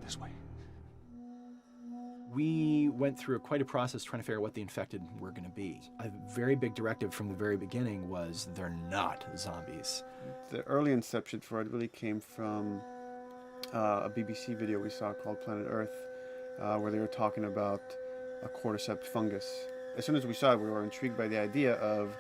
this way. We went through quite a process trying to figure out what the infected were going to be. A very big directive from the very beginning was they're not zombies. The early inception for it really came from a BBC video we saw called Planet Earth, where they were talking about a cordyceps fungus. As soon as we saw it, we were intrigued by the idea of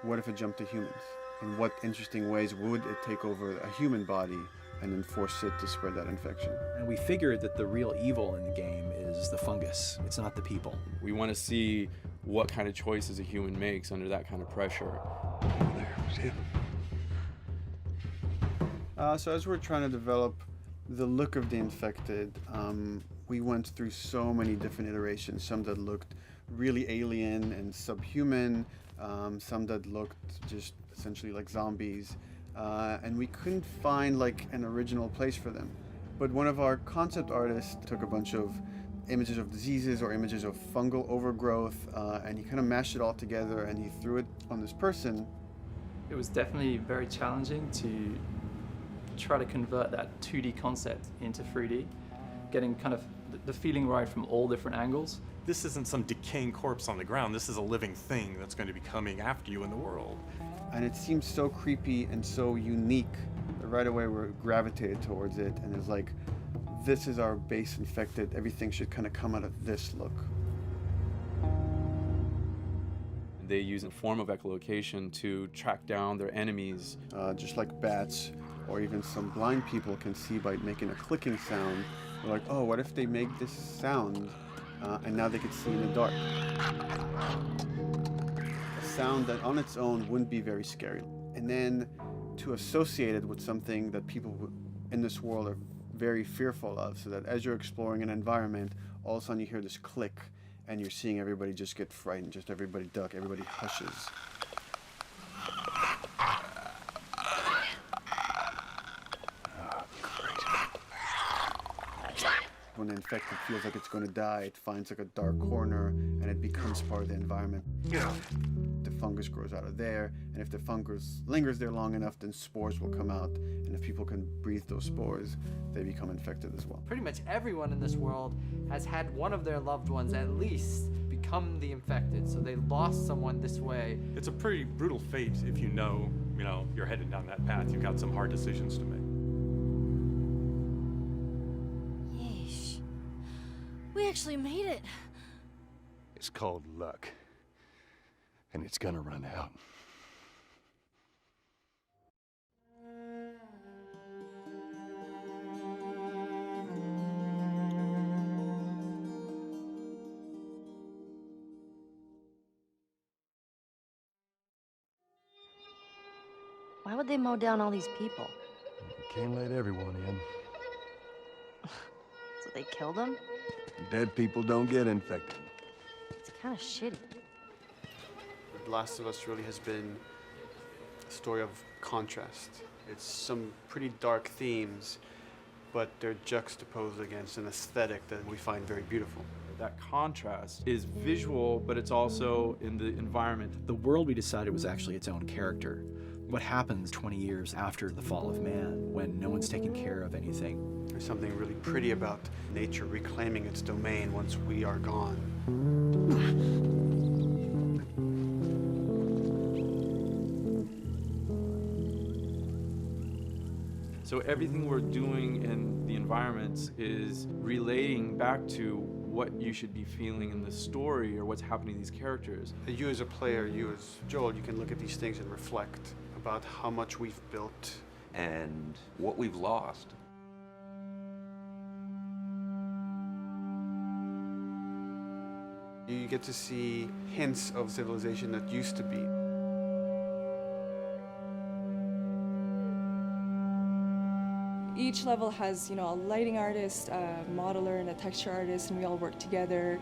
what if it jumped to humans? In what interesting ways would it take over a human body and then force it to spread that infection? And we figured that the real evil in the game is the fungus. It's not the people. We want to see what kind of choices a human makes under that kind of pressure. There's him. So as we're trying to develop the look of the infected, we went through so many different iterations, some that looked really alien and subhuman, some that looked just essentially like zombies, and we couldn't find like an original place for them. But one of our concept artists took a bunch of images of diseases or images of fungal overgrowth, and he kind of mashed it all together and he threw it on this person. It was definitely very challenging to try to convert that 2D concept into 3D, getting kind of the feeling right from all different angles. This isn't some decaying corpse on the ground. This is a living thing that's going to be coming after you in the world. And it seemed so creepy and so unique that right away we gravitated towards it, and it's like, this is our base infected. Everything should kind of come out of this look. They use a form of echolocation to track down their enemies. Just like bats or even some blind people can see by making a clicking sound. They're like, oh, what if they make this sound and now they can see in the dark? A sound that on its own wouldn't be very scary. And then to associate it with something that people in this world are very fearful of, so that as you're exploring an environment, all of a sudden you hear this click and you're seeing everybody just get frightened, just everybody duck, everybody hushes. When the infected feels like it's going to die, it finds like a dark corner and it becomes part of the environment. The fungus grows out of there, and if the fungus lingers there long enough, then spores will come out, and if people can breathe those spores, they become infected as well. Pretty much everyone in this world has had one of their loved ones at least become the infected, so they lost someone this way. It's a pretty brutal fate if you know, you're headed down that path. You've got some hard decisions to make. Yeesh. We actually made it. It's called luck. And it's gonna run out. Why would they mow down all these people? You can't let everyone in. So they killed them? Dead people don't get infected. It's kind of shitty. The Last of Us really has been a story of contrast. It's some pretty dark themes, but they're juxtaposed against an aesthetic that we find very beautiful. That contrast is visual, but it's also in the environment. The world we decided was actually its own character. What happens 20 years after the fall of man when no one's taking care of anything? There's something really pretty about nature reclaiming its domain once we are gone. So everything we're doing in the environments is relating back to what you should be feeling in the story or what's happening to these characters. You as a player, you as Joel, you can look at these things and reflect about how much we've built and what we've lost. You get to see hints of civilization that used to be. Each level has, a lighting artist, a modeler, and a texture artist, and we all work together.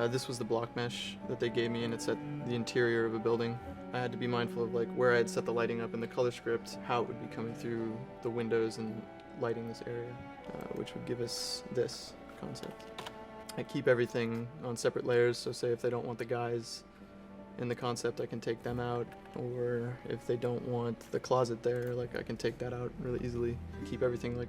This was the block mesh that they gave me, and it set the interior of a building. I had to be mindful of where I had set the lighting up in the color script, how it would be coming through the windows and lighting this area, which would give us this concept. I keep everything on separate layers, so say if they don't want the guys in the concept, I can take them out, or if they don't want the closet there, I can take that out really easily. Keep everything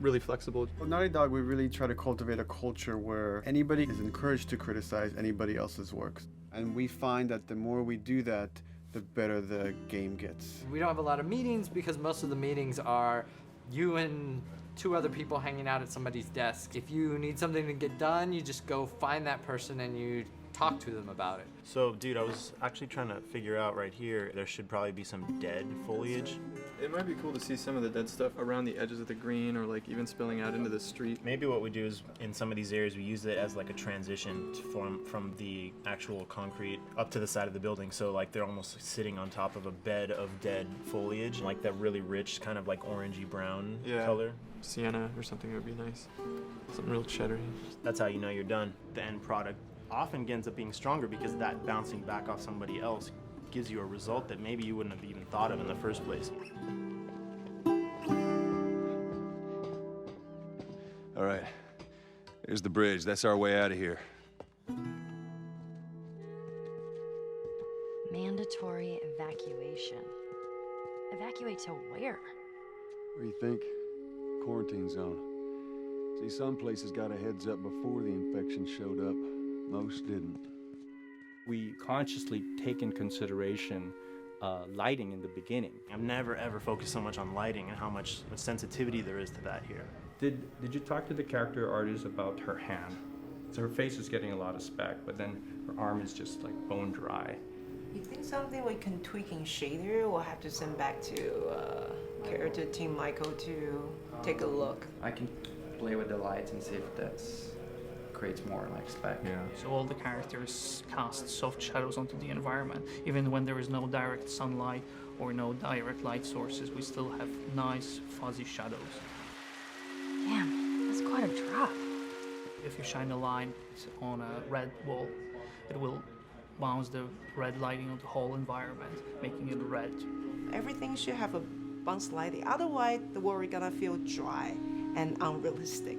really flexible. Well, Naughty Dog, we really try to cultivate a culture where anybody is encouraged to criticize anybody else's works. And we find that the more we do that, the better the game gets. We don't have a lot of meetings because most of the meetings are you and 2 other people hanging out at somebody's desk. If you need something to get done, you just go find that person and you talk to them about it. So, dude, I was actually trying to figure out right here, there should probably be some dead foliage. It might be cool to see some of the dead stuff around the edges of the green or like even spilling out into the street. Maybe what we do is, in some of these areas, we use it as like a transition from the actual concrete up to the side of the building. So like they're almost sitting on top of a bed of dead foliage, like that really rich kind of like orangey brown color. Sienna or something would be nice. Something real cheddary. That's how you know you're done. The end product often ends up being stronger because that bouncing back off somebody else gives you a result that maybe you wouldn't have even thought of in the first place. All right, here's the bridge. That's our way out of here. Mandatory evacuation. Evacuate to where? What do you think? Quarantine zone. See, some places got a heads up before the infection showed up. Most didn't. We consciously take in consideration lighting in the beginning. I've never ever focused so much on lighting and how much sensitivity there is to that here. Did you talk to the character artist about her hand? So her face is getting a lot of speck, but then her arm is just like bone dry. You think something we can tweak in shader? We'll have to send back to character team Michael to take a look. I can play with the lights and see if that creates more like spec. Yeah. So all the characters cast soft shadows onto the environment. Even when there is no direct sunlight or no direct light sources, we still have nice fuzzy shadows. Damn, that's quite a drop. If you shine a light on a red wall, it will bounce the red lighting of the whole environment, making it red. Everything should have a bounce lighting. Otherwise, the world is gonna feel dry and unrealistic.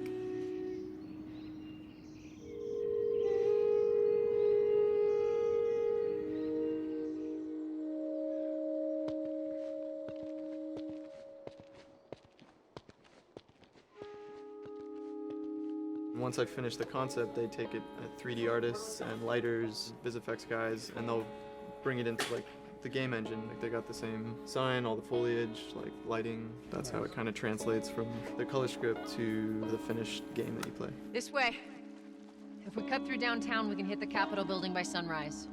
Once I finish the concept, they take it at 3D artists and lighters, VisFX guys, and they'll bring it into like the game engine. Like they got the same sign, all the foliage, like lighting. That's how it kind of translates from the color script to the finished game that you play. This way. If we cut through downtown, we can hit the Capitol building by sunrise.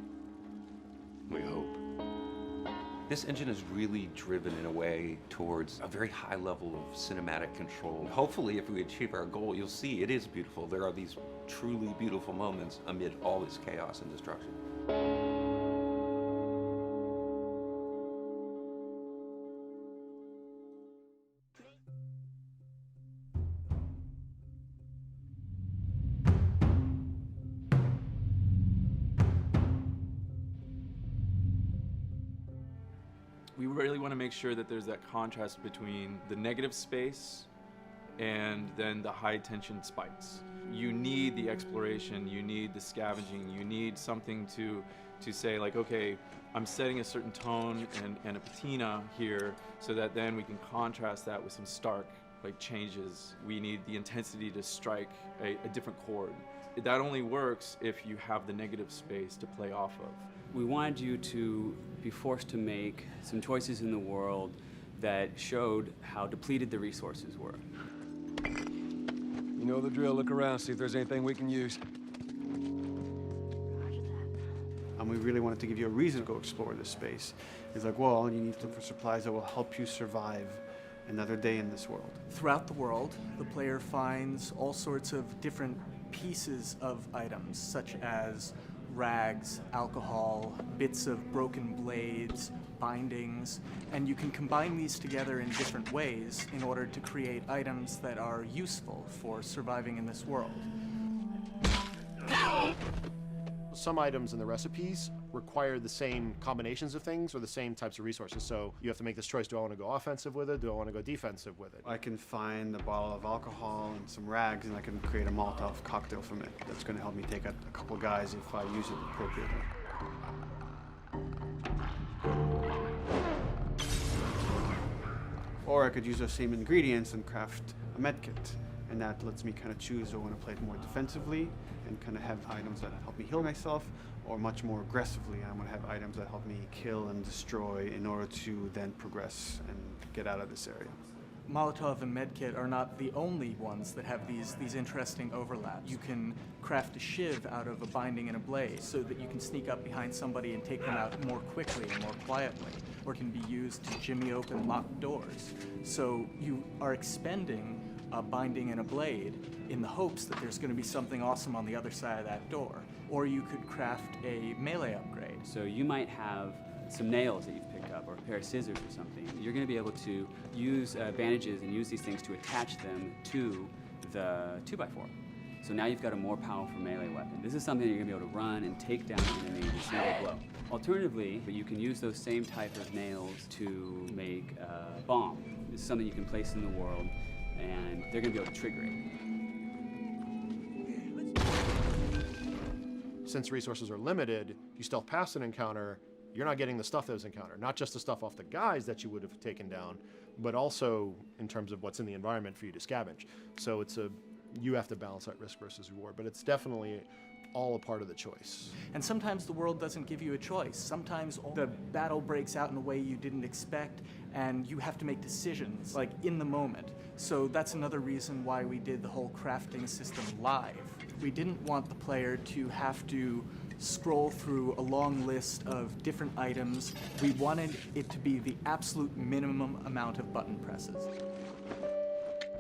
We hope. This engine is really driven in a way towards a very high level of cinematic control. Hopefully, if we achieve our goal, you'll see it is beautiful. There are these truly beautiful moments amid all this chaos and destruction. We really want to make sure that there's that contrast between the negative space and then the high tension spikes. You need the exploration, you need the scavenging, you need something to say like, okay, I'm setting a certain tone and a patina here so that then we can contrast that with some stark like changes. We need the intensity to strike a different chord. That only works if you have the negative space to play off of. We wanted you to be forced to make some choices in the world that showed how depleted the resources were. You know the drill. Look around, see if there's anything we can use. And we really wanted to give you a reason to go explore this space. It's like, well, you need to look for supplies that will help you survive another day in this world. Throughout the world, the player finds all sorts of different pieces of items, such as rags, alcohol, bits of broken blades, bindings, and you can combine these together in different ways in order to create items that are useful for surviving in this world. Some items in the recipes require the same combinations of things or the same types of resources, so you have to make this choice. Do I want to go offensive with it? Do I want to go defensive with it? I can find a bottle of alcohol and some rags, and I can create a Molotov cocktail from it. That's going to help me take out a couple guys if I use it appropriately. Or I could use those same ingredients and craft a med kit. And that lets me kind of choose, do I want to play it more defensively and kind of have items that help me heal myself, or much more aggressively, I want to have items that help me kill and destroy in order to then progress and get out of this area. Molotov and Medkit are not the only ones that have these interesting overlaps. You can craft a shiv out of a binding and a blade so that you can sneak up behind somebody and take them out more quickly and more quietly, or can be used to jimmy open locked doors. So you are expending a binding and a blade in the hopes that there's going to be something awesome on the other side of that door. Or you could craft a melee upgrade. So you might have some nails that you've picked up, or a pair of scissors or something. You're going to be able to use bandages and use these things to attach them to the 2x4. So now you've got a more powerful melee weapon. This is something you're going to be able to run and take down an enemy in a single blow. Alternatively, you can use those same type of nails to make a bomb. This is something you can place in the world, and they're going to be able to trigger it. Since resources are limited, you stealth past an encounter, you're not getting the stuff that was encountered. Not just the stuff off the guys that you would have taken down, but also in terms of what's in the environment for you to scavenge. So you have to balance that risk versus reward, but it's definitely all a part of the choice. And sometimes the world doesn't give you a choice. Sometimes the battle breaks out in a way you didn't expect, and you have to make decisions, like in the moment. So that's another reason why we did the whole crafting system live. We didn't want the player to have to scroll through a long list of different items. We wanted it to be the absolute minimum amount of button presses.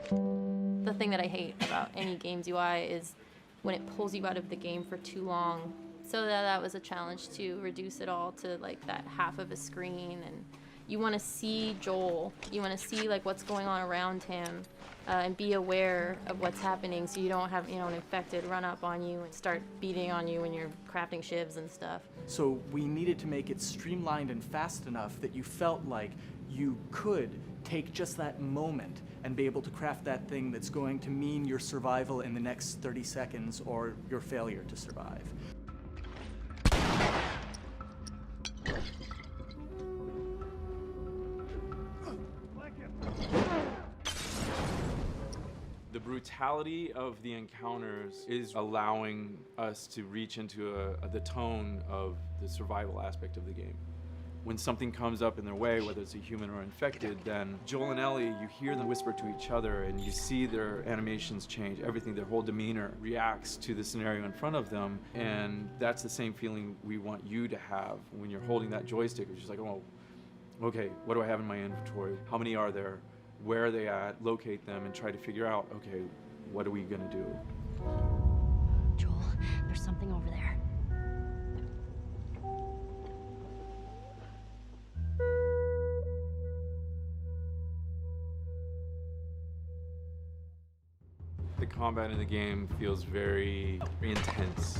The thing that I hate about any game's UI is when it pulls you out of the game for too long. So that was a challenge to reduce it all to like that half of a screen, and you want to see Joel, you want to see like what's going on around him, and be aware of what's happening so you don't have, an infected run up on you and start beating on you when you're crafting shivs and stuff. So we needed to make it streamlined and fast enough that you felt like you could take just that moment and be able to craft that thing that's going to mean your survival in the next 30 seconds or your failure to survive. The brutality of the encounters is allowing us to reach into the tone of the survival aspect of the game. When something comes up in their way, whether it's a human or infected, then Joel and Ellie, you hear them whisper to each other and you see their animations change. Everything, their whole demeanor reacts to the scenario in front of them. And that's the same feeling we want you to have when you're holding that joystick. It's just like, oh, okay, what do I have in my inventory? How many are there? Where are they at? Locate them and try to figure out, okay, what are we gonna do? Joel, there's something over there. The combat in the game feels very intense.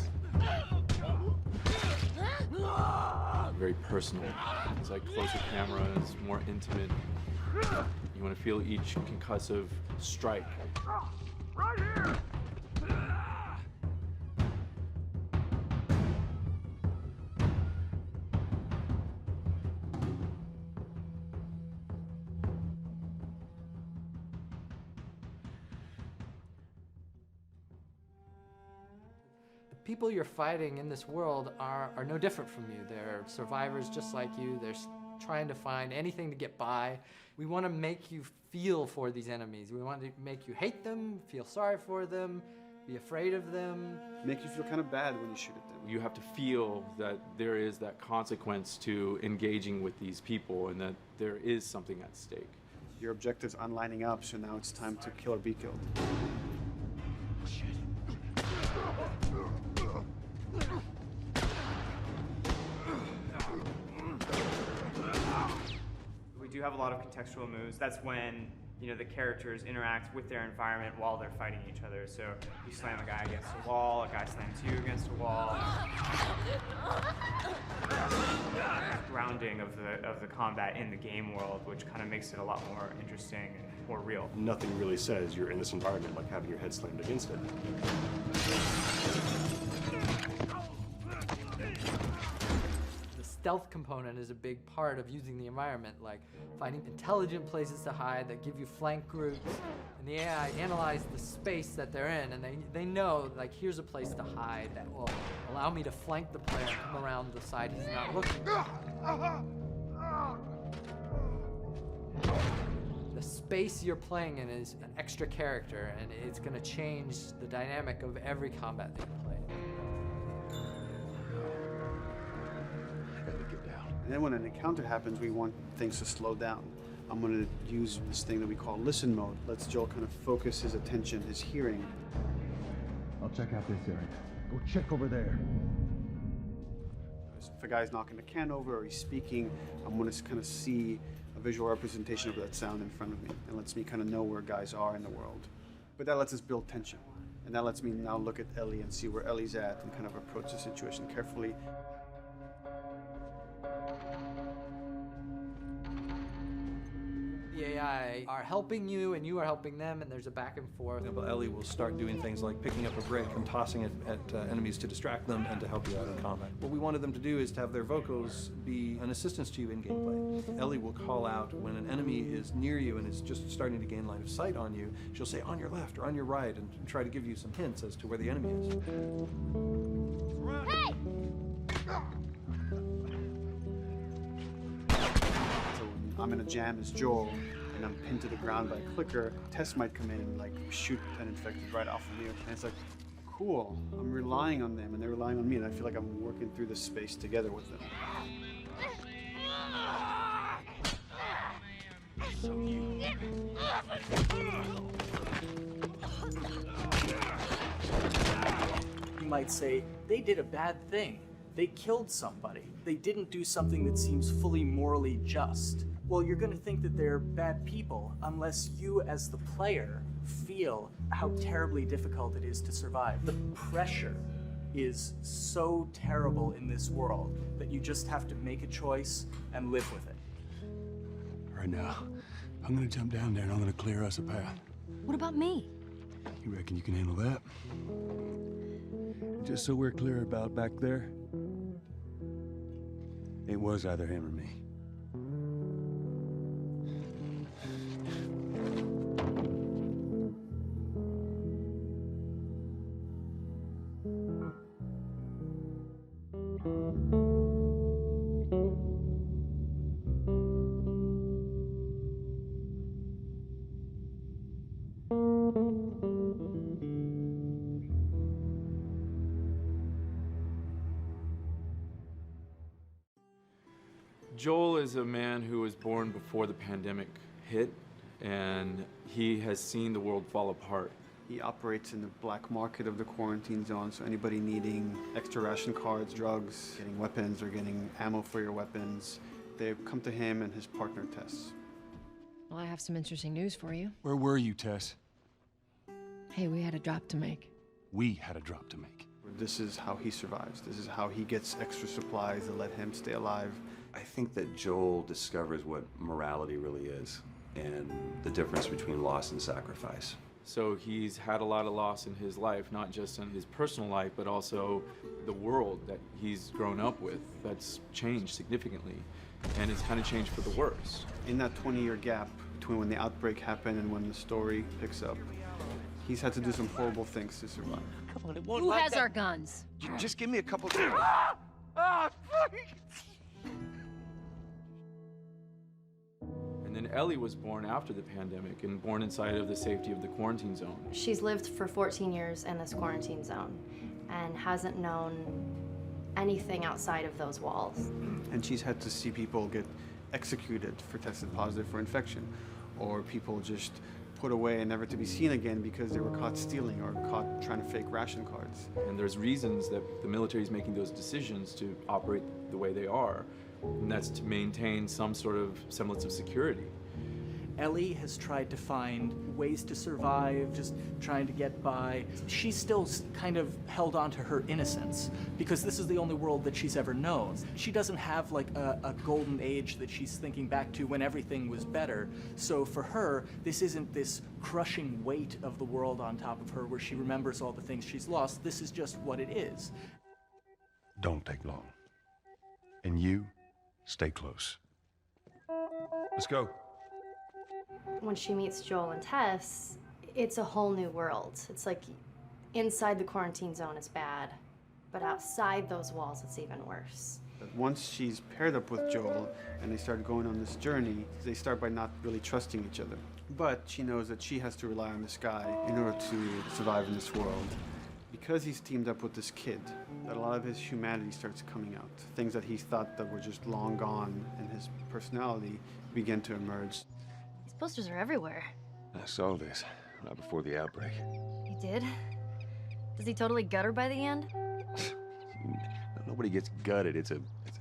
Very personal. It's like closer cameras, more intimate. You want to feel each concussive strike. Right here! People you're fighting in this world are no different from you. They're survivors just like you. They're trying to find anything to get by. We want to make you feel for these enemies. We want to make you hate them, feel sorry for them, be afraid of them. Make you feel kind of bad when you shoot at them. You have to feel that there is that consequence to engaging with these people and that there is something at stake. Your objectives aren't lining up, so now it's time to kill or be killed. We do have a lot of contextual moves. That's when, the characters interact with their environment while they're fighting each other. So you slam a guy against a wall, a guy slams you against a wall. Grounding of the combat in the game world, which kind of makes it a lot more interesting and more real. Nothing really says you're in this environment like having your head slammed against it. stealth component is a big part of using the environment, like finding intelligent places to hide that give you flank groups. And the AI analyze the space that they're in, and they know, like, here's a place to hide that will allow me to flank the player and come around the side he's not looking. The space you're playing in is an extra character, and it's going to change the dynamic of every combat that you play. And then when an encounter happens, we want things to slow down. I'm going to use this thing that we call listen mode. Lets Joel kind of focus his attention, his hearing. I'll check out this area. Go check over there. If a guy's knocking a can over or he's speaking, I'm going to kind of see a visual representation of that sound in front of me. It lets me kind of know where guys are in the world. But that lets us build tension. And that lets me now look at Ellie and see where Ellie's at and kind of approach the situation carefully. The AI are helping you and you are helping them, and there's a back and forth. For example, Ellie will start doing things like picking up a brick and tossing it at enemies to distract them and to help you out in combat. What we wanted them to do is to have their vocals be an assistance to you in gameplay. Ellie will call out when an enemy is near you and is just starting to gain line of sight on you. She'll say on your left or on your right and try to give you some hints as to where the enemy is. Hey! So when I'm in a jam as Joel, and I'm pinned to the ground by a clicker, Tess might come in and like shoot an infected right off of me. And it's like, cool, I'm relying on them and they're relying on me, and I feel like I'm working through this space together with them. You might say, they did a bad thing. They killed somebody. They didn't do something that seems fully morally just. Well, you're going to think that they're bad people unless you, as the player, feel how terribly difficult it is to survive. The pressure is so terrible in this world that you just have to make a choice and live with it. Right now, I'm gonna jump down there and I'm gonna clear us a path. What about me? You reckon you can handle that? Just so we're clear about back there, it was either him or me. Joel is a man who was born before the pandemic hit, and he has seen the world fall apart. He operates in the black market of the quarantine zone, so anybody needing extra ration cards, drugs, getting weapons, or getting ammo for your weapons, they come to him and his partner, Tess. Well, I have some interesting news for you. Where were you, Tess? Hey, we had a drop to make. We had a drop to make. This is how he survives. This is how he gets extra supplies that let him stay alive. I think that Joel discovers what morality really is and the difference between loss and sacrifice. So he's had a lot of loss in his life, not just in his personal life, but also the world that he's grown up with that's changed significantly, and it's kind of changed for the worse. In that 20-year gap between when the outbreak happened and when the story picks up, he's had to do some horrible things to survive. Come on, it won't. Who has our guns? Just give me a couple. And then Ellie was born after the pandemic and born inside of the safety of the quarantine zone. She's lived for 14 years in this quarantine zone and hasn't known anything outside of those walls. And she's had to see people get executed for tested positive for infection, or people just put away and never to be seen again because they were caught stealing or caught trying to fake ration cards. And there's reasons that the military is making those decisions to operate the way they are, and that's to maintain some sort of semblance of security. Ellie has tried to find ways to survive, just trying to get by. She's still kind of held on to her innocence because this is the only world that she's ever known. She doesn't have like a golden age that she's thinking back to when everything was better. So for her, this isn't this crushing weight of the world on top of her where she remembers all the things she's lost. This is just what it is. Don't take long. And you Stay close. Let's go. When she meets Joel and Tess, it's a whole new world. It's like inside the quarantine zone is bad, but outside those walls it's even worse. Once she's paired up with Joel and they start going on this journey, they start by not really trusting each other. But she knows that she has to rely on this guy in order to survive in this world. Because he's teamed up with this kid, that a lot of his humanity starts coming out. Things that he thought that were just long gone in his personality begin to emerge. These posters are everywhere. I saw this right before the outbreak. You did? Does he totally gut her by the end? Nobody gets gutted. It's a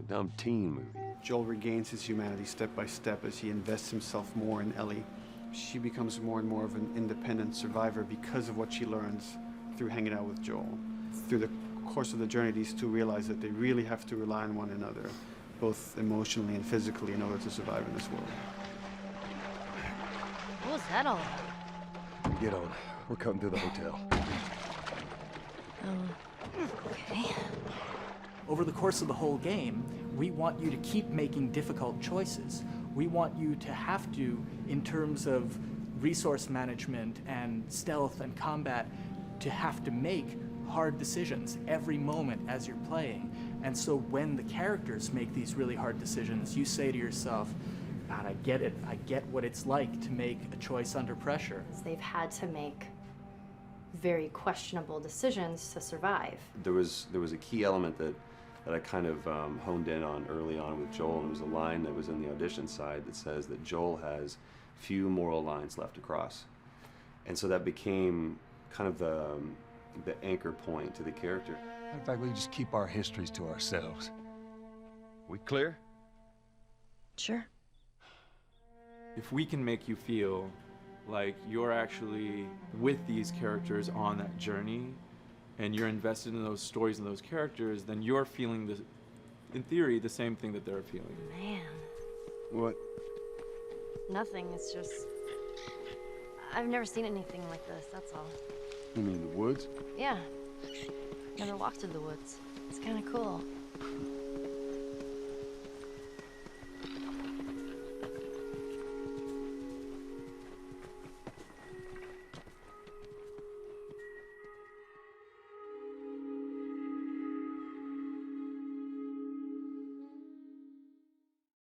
dumb teen movie. Joel regains his humanity step by step as he invests himself more in Ellie. She becomes more and more of an independent survivor because of what she learns through hanging out with Joel. Through the course of the journey, these two realize that they really have to rely on one another, both emotionally and physically, in order to survive in this world. What was that all about? Get on. We're coming to the hotel. Okay. Over the course of the whole game, we want you to keep making difficult choices. We want you to have to, in terms of resource management and stealth and combat, to have to make hard decisions every moment as you're playing. And so when the characters make these really hard decisions, you say to yourself, God, I get it. I get what it's like to make a choice under pressure. They've had to make very questionable decisions to survive. There was a key element that I kind of honed in on early on with Joel, and it was a line that was in the audition side that says that Joel has few moral lines left to cross. And so that became kind of the anchor point to the character. In fact, we just keep our histories to ourselves. We clear? Sure. If we can make you feel like you're actually with these characters on that journey and you're invested in those stories and those characters, then you're feeling, in theory, the same thing that they're feeling. Man. What? Nothing. It's just... I've never seen anything like this, that's all. You mean the woods? Yeah. Never walked through the woods. It's kind of cool.